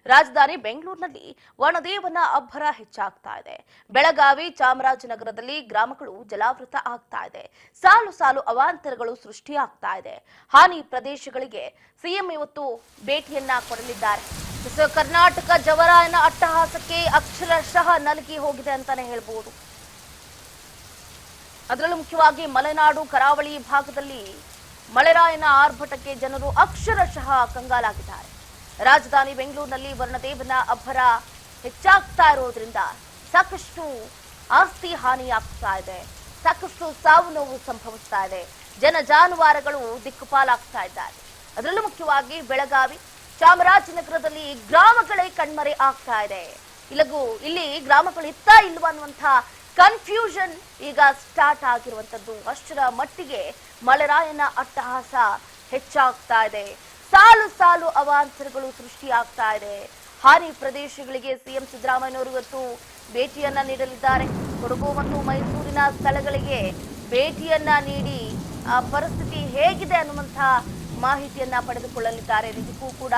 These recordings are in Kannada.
ರಾಜಧಾನಿ ಬೆಂಗಳೂರಿನಲ್ಲಿ ವನದೇವನ ಅಬ್ಬರ ಹೆಚ್ಚಾಗ್ತಾ ಇದೆ. ಬೆಳಗಾವಿ, ಚಾಮರಾಜನಗರದಲ್ಲಿ ಗ್ರಾಮಗಳು ಜಲಾವೃತ ಆಗ್ತಾ ಇದೆ. ಸಾಲು ಸಾಲು ಅವಾಂತರಗಳು ಸೃಷ್ಟಿಯಾಗ್ತಾ ಇದೆ. ಹಾನಿ ಪ್ರದೇಶಗಳಿಗೆ ಸಿಎಂ ಇವತ್ತು ಭೇಟಿಯನ್ನ ಕೊಡಲಿದ್ದಾರೆ. ಕರ್ನಾಟಕ ಜವರಾಯನ ಅಟ್ಟಹಾಸಕ್ಕೆ ಅಕ್ಷರಶಃ ನಲುಗಿ ಹೋಗಿದೆ ಅಂತಾನೆ ಹೇಳ್ಬಹುದು. ಅದರಲ್ಲೂ ಮುಖ್ಯವಾಗಿ ಮಲೆನಾಡು ಕರಾವಳಿ ಭಾಗದಲ್ಲಿ ಮಳೆರಾಯನ ಆರ್ಭಟಕ್ಕೆ ಜನರು ಅಕ್ಷರಶಃ ಕಂಗಾಲಾಗಿದ್ದಾರೆ. ರಾಜಧಾನಿ ಬೆಂಗಳೂರಿನಲ್ಲಿ ವರುಣದೇವನ ಅಬ್ಬರ ಹೆಚ್ಚಾಗ್ತಾ ಇರೋದ್ರಿಂದ ಸಾಕಷ್ಟು ಆಸ್ತಿ ಹಾನಿಯಾಗ್ತಾ ಇದೆ, ಸಾಕಷ್ಟು ಸಾವು ನೋವು ಸಂಭವಿಸ್ತಾ ಇದೆ, ಜನ ಜಾನುವಾರುಗಳು ದಿಕ್ಕುಪಾಲಾಗ್ತಾ ಇದ್ದಾರೆ. ಅದರಲ್ಲೂ ಮುಖ್ಯವಾಗಿ ಬೆಳಗಾವಿ, ಚಾಮರಾಜನಗರದಲ್ಲಿ ಗ್ರಾಮಗಳೇ ಕಣ್ಮರೆ ಆಗ್ತಾ ಇದೆ. ಇಲ್ಲಿ ಗ್ರಾಮಗಳು ಇತ್ತಾ ಇಲ್ವಾ ಅನ್ನುವಂಥ ಕನ್ಫ್ಯೂಷನ್ ಈಗ ಸ್ಟಾರ್ಟ್ ಆಗಿರುವಂತದ್ದು. ಅಷ್ಟರ ಮಟ್ಟಿಗೆ ಮಳೆರಾಯನ ಅಟ್ಟಹಾಸ ಹೆಚ್ಚಾಗ್ತಾ ಇದೆ. ಸಾಲು ಸಾಲು ಅವಾಂತರಗಳು ಸೃಷ್ಟಿಯಾಗ್ತಾ ಇದೆ. ಹಾನಿ ಪ್ರದೇಶಗಳಿಗೆ ಸಿಎಂ ಸಿದ್ದರಾಮಯ್ಯನವರು ಇವತ್ತು ಭೇಟಿಯನ್ನ ನೀಡಲಿದ್ದಾರೆ. ಕೊಡಗು ಮತ್ತು ಮೈಸೂರಿನ ಸ್ಥಳಗಳಿಗೆ ಭೇಟಿಯನ್ನ ನೀಡಿ ಆ ಪರಿಸ್ಥಿತಿ ಹೇಗಿದೆ ಅನ್ನುವಂಥ ಮಾಹಿತಿಯನ್ನ ಪಡೆದುಕೊಳ್ಳಲಿದ್ದಾರೆ. ನಿಜಕ್ಕೂ ಕೂಡ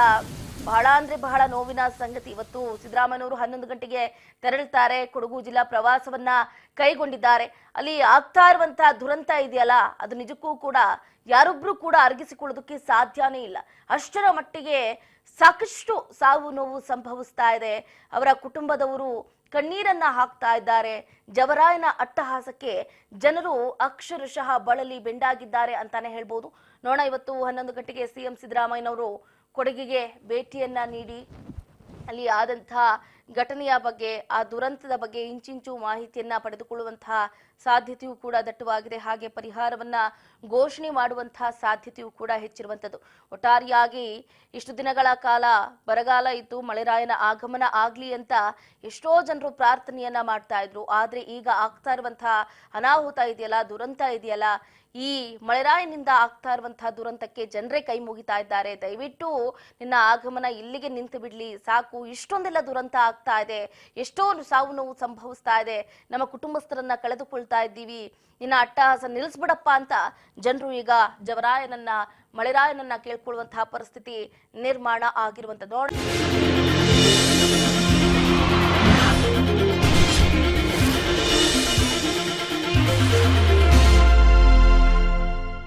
ಬಹಳ ನೋವಿನ ಸಂಗತಿ. ಇವತ್ತು ಸಿದ್ದರಾಮಯ್ಯನವರು 11 ಗಂಟೆಗೆ ತೆರಳುತ್ತಾರೆ. ಕೊಡಗು ಜಿಲ್ಲಾ ಪ್ರವಾಸವನ್ನ ಕೈಗೊಂಡಿದ್ದಾರೆ. ಅಲ್ಲಿ ಆಗ್ತಾ ಇರುವಂತಹ ದುರಂತ ಇದೆಯಲ್ಲ, ಅದು ನಿಜಕ್ಕೂ ಕೂಡ ಯಾರೊಬ್ರು ಕೂಡ ಅರಗಿಸಿಕೊಳ್ಳೋದಕ್ಕೆ ಸಾಧ್ಯನೇ ಇಲ್ಲ. ಅಷ್ಟರ ಮಟ್ಟಿಗೆ ಸಾಕಷ್ಟು ಸಾವು ನೋವು ಸಂಭವಿಸ್ತಾ ಇದೆ. ಅವರ ಕುಟುಂಬದವರು ಕಣ್ಣೀರನ್ನ ಹಾಕ್ತಾ ಇದ್ದಾರೆ. ಜವರಾಯನ ಅಟ್ಟಹಾಸಕ್ಕೆ ಜನರು ಅಕ್ಷರಶಃ ಬಳಲಿ ಬೆಂಡಾಗಿದ್ದಾರೆ ಅಂತಾನೆ ಹೇಳ್ಬೋದು. ನೋಡೋಣ, ಇವತ್ತು 11 ಗಂಟೆಗೆ ಸಿಎಂ ಸಿದ್ದರಾಮಯ್ಯನವರು ಕೊಡಗಿಗೆ ಭೇಟಿಯನ್ನ ನೀಡಿ ಅಲ್ಲಿ ಆದಂತಹ ಘಟನೆಯ ಬಗ್ಗೆ, ಆ ದುರಂತದ ಬಗ್ಗೆ ಇಂಚಿಂಚು ಮಾಹಿತಿಯನ್ನ ಪಡೆದುಕೊಳ್ಳುವಂತಹ ಸಾಧ್ಯತೆಯೂ ಕೂಡ ದಟ್ಟವಾಗಿದೆ. ಹಾಗೆ ಪರಿಹಾರವನ್ನ ಘೋಷಣೆ ಮಾಡುವಂತಹ ಸಾಧ್ಯತೆಯೂ ಕೂಡ ಹೆಚ್ಚಿರುವಂತದ್ದು. ಒಟ್ಟಾರೆಯಾಗಿ ಇಷ್ಟು ದಿನಗಳ ಕಾಲ ಬರಗಾಲ ಇತ್ತು, ಮಳೆರಾಯನ ಆಗಮನ ಆಗ್ಲಿ ಅಂತ ಎಷ್ಟೋ ಜನರು ಪ್ರಾರ್ಥನೆಯನ್ನ ಮಾಡ್ತಾ ಇದ್ರು. ಆದ್ರೆ ಈಗ ಆಗ್ತಾ ಇರುವಂತಹ ಅನಾಹುತ ಇದೆಯಲ್ಲ, ದುರಂತ ಇದೆಯಲ್ಲ, ಈ ಮಳೆರಾಯನಿಂದ ಆಗ್ತಾ ಇರುವಂತಹ ದುರಂತಕ್ಕೆ ಜನರೇ ಕೈ ಮುಗಿತಾ ಇದ್ದಾರೆ. ದಯವಿಟ್ಟು ನಿನ್ನ ಆಗಮನ ಇಲ್ಲಿಗೆ ನಿಂತು ಬಿಡ್ಲಿ, ಸಾಕು, ಇಷ್ಟೊಂದೆಲ್ಲ ದುರಂತ ಆಗ್ತಾ ಇದೆ, ಎಷ್ಟೋ ಸಾವು ನೋವು ಸಂಭವಿಸ್ತಾ ಇದೆ, ನಮ್ಮ ಕುಟುಂಬಸ್ಥರನ್ನ ಕಳೆದುಕೊಳ್ತಾ ಇದ್ದೀವಿ, ನಿನ್ನ ಅಟ್ಟಹಾಸ ನಿಲ್ಲಿಸ್ಬಿಡಪ್ಪ ಅಂತ ಜನರು ಈಗ ಜವರಾಯನನ್ನ, ಮಳೆರಾಯನನ್ನ ಕೇಳ್ಕೊಳ್ಳುವಂತಹ ಪರಿಸ್ಥಿತಿ ನಿರ್ಮಾಣ ಆಗಿರುವಂತದ್ದು. ನೋಡಿ,